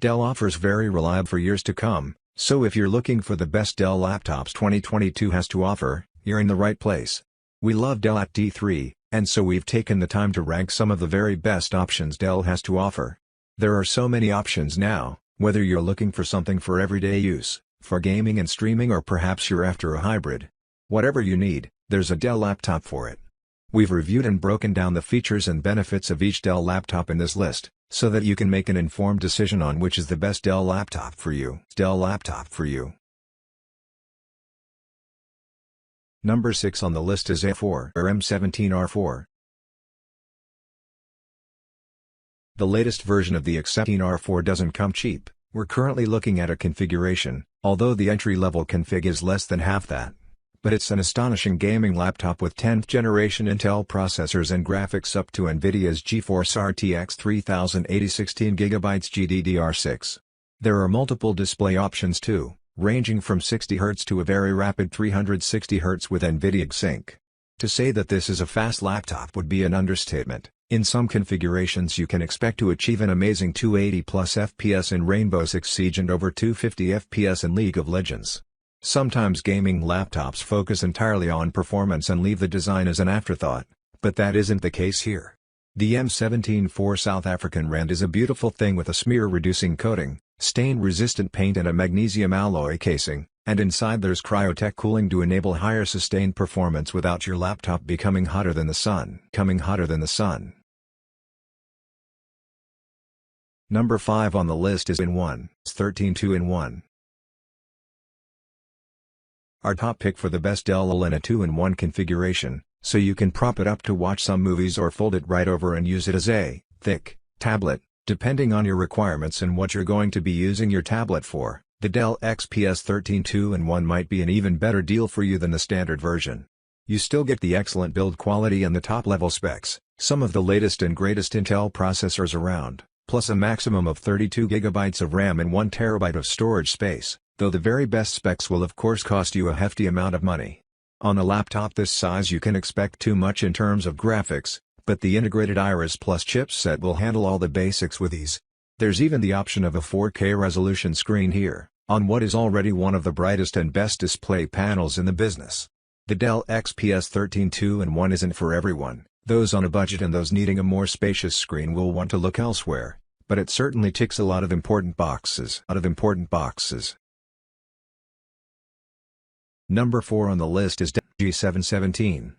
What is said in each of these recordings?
Dell offers very reliable for years to come, so if you're looking for the best Dell laptops 2022 has to offer, you're in the right place. We love Dell at D3, and so we've taken the time to rank some of the very best options Dell has to offer. There are so many options now, whether you're looking for something for everyday use, for gaming and streaming, or perhaps you're after a hybrid. Whatever you need, there's a Dell laptop for it. We've reviewed and broken down the features and benefits of each Dell laptop in this list, so that you can make an informed decision on which is the best Dell laptop for you. Number 6 on the list is A4 or M17R4. The latest version of the X17R4 doesn't come cheap. We're currently looking at a configuration, although the entry-level config is less than half that. But it's an astonishing gaming laptop with 10th generation Intel processors and graphics up to NVIDIA's GeForce RTX 3080 16GB GDDR6. There are multiple display options too, ranging from 60Hz to a very rapid 360Hz with NVIDIA Sync. To say that this is a fast laptop would be an understatement. In some configurations you can expect to achieve an amazing 280+ FPS in Rainbow Six Siege and over 250 FPS in League of Legends. Sometimes gaming laptops focus entirely on performance and leave the design as an afterthought, but that isn't the case here. The M17 South African Rand is a beautiful thing with a smear-reducing coating, stain-resistant paint and a magnesium alloy casing, and inside there's cryotech cooling to enable higher sustained performance without your laptop becoming hotter than the sun. Number 5 on the list is in-1, 13 2-in-1. Our top pick for the best Dell in a 2-in-1 configuration, so you can prop it up to watch some movies or fold it right over and use it as a thick tablet, depending on your requirements and what you're going to be using your tablet for. The Dell XPS 13 2-in-1 might be an even better deal for you than the standard version. You still get the excellent build quality and the top-level specs, some of the latest and greatest Intel processors around, plus a maximum of 32GB of RAM and 1TB of storage space, though the very best specs will of course cost you a hefty amount of money. On a laptop this size you can expect too much in terms of graphics, but the integrated Iris Plus chipset will handle all the basics with ease. There's even the option of a 4K resolution screen here, on what is already one of the brightest and best display panels in the business. The Dell XPS 13 2-in-1 isn't for everyone. Those on a budget and those needing a more spacious screen will want to look elsewhere, but it certainly ticks a lot of important boxes. Number 4 on the list is Dell G717.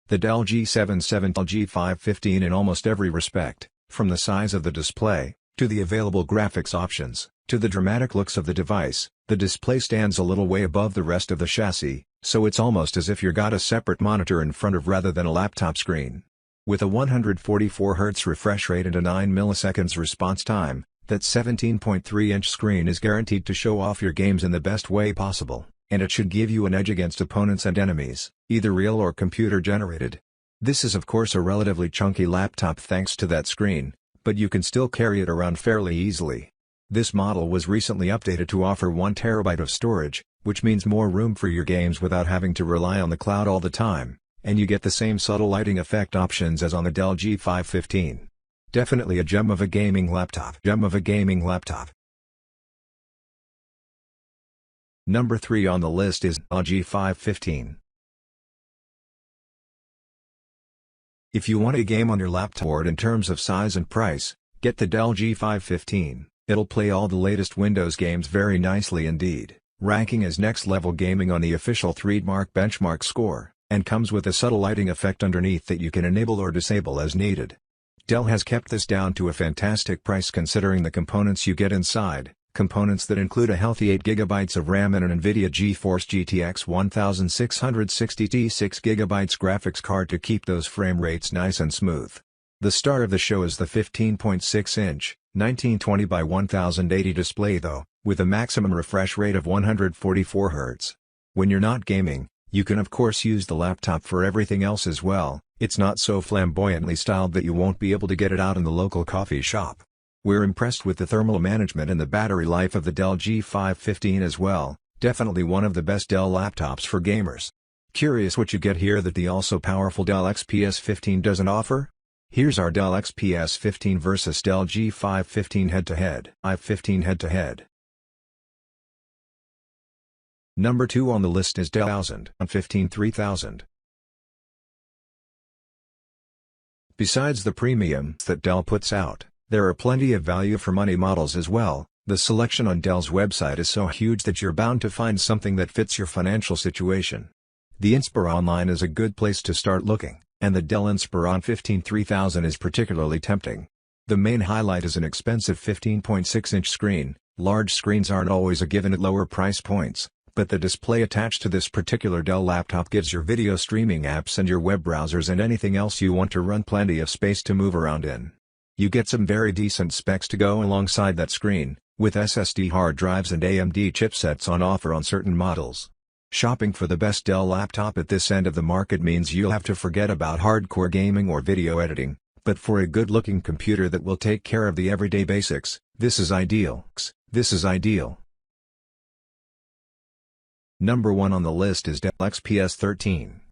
The Dell G717 G515 in almost every respect, from the size of the display, to the available graphics options, to the dramatic looks of the device, the display stands a little way above the rest of the chassis, so it's almost as if you've got a separate monitor in front of rather than a laptop screen. With a 144Hz refresh rate and a 9 milliseconds response time, that 17.3-inch screen is guaranteed to show off your games in the best way possible, and it should give you an edge against opponents and enemies, either real or computer-generated. This is of course a relatively chunky laptop thanks to that screen, but you can still carry it around fairly easily. This model was recently updated to offer 1TB of storage, which means more room for your games without having to rely on the cloud all the time, and you get the same subtle lighting effect options as on the Dell G515. Definitely a gem of a gaming laptop. Number 3 on the list is Dell G515. If you want a game on your laptop board in terms of size and price, get the Dell G515. It'll play all the latest Windows games very nicely indeed, ranking as next-level gaming on the official 3DMark benchmark score, and comes with a subtle lighting effect underneath that you can enable or disable as needed. Dell has kept this down to a fantastic price considering the components you get inside, components that include a healthy 8GB of RAM and an NVIDIA GeForce GTX 1660T 6GB graphics card to keep those frame rates nice and smooth. The star of the show is the 15.6-inch, 1920 by 1080 display though, with a maximum refresh rate of 144 Hz. When you're not gaming, you can of course use the laptop for everything else as well. It's not so flamboyantly styled that you won't be able to get it out in the local coffee shop. We're impressed with the thermal management and the battery life of the Dell G515 as well, definitely one of the best Dell laptops for gamers. Curious what you get here that the also powerful Dell XPS 15 doesn't offer? Here's our Dell XPS 15 vs Dell G5 15 head-to-head. i15 head-to-head. Number 2 on the list is Dell 15 3000. Besides the premiums that Dell puts out, there are plenty of value for money models as well. The selection on Dell's website is so huge that you're bound to find something that fits your financial situation. The Inspira Online is a good place to start looking, and the Dell Inspiron 15 3000 is particularly tempting. The main highlight is an expensive 15.6-inch screen. Large screens aren't always a given at lower price points, but the display attached to this particular Dell laptop gives your video streaming apps and your web browsers and anything else you want to run plenty of space to move around in. You get some very decent specs to go alongside that screen, with SSD hard drives and AMD chipsets on offer on certain models. Shopping for the best Dell laptop at this end of the market means you'll have to forget about hardcore gaming or video editing, but for a good-looking computer that will take care of the everyday basics, this is ideal. Number 1 on the list is Dell XPS 13.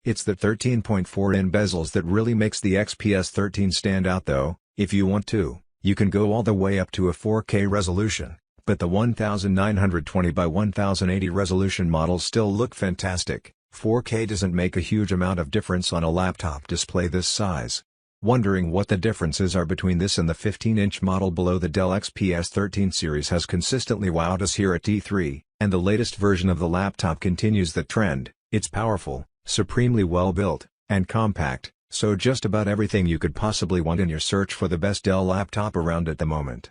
It's the 13.4-inch bezels that really makes the XPS 13 stand out though. If you want to, you can go all the way up to a 4K resolution, but the 1920 by 1080 resolution models still look fantastic. 4K doesn't make a huge amount of difference on a laptop display this size. Wondering what the differences are between this and the 15-inch model below? The Dell XPS 13 series has consistently wowed us here at T3, and the latest version of the laptop continues the trend. It's powerful, supremely well built, and compact, so just about everything you could possibly want in your search for the best Dell laptop around at the moment.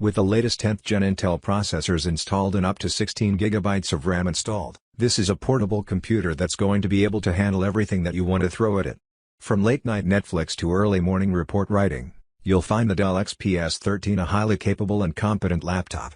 With the latest 10th gen Intel processors installed and up to 16 GB of RAM installed, this is a portable computer that's going to be able to handle everything that you want to throw at it. From late-night Netflix to early morning report writing, you'll find the Dell XPS 13 a highly capable and competent laptop.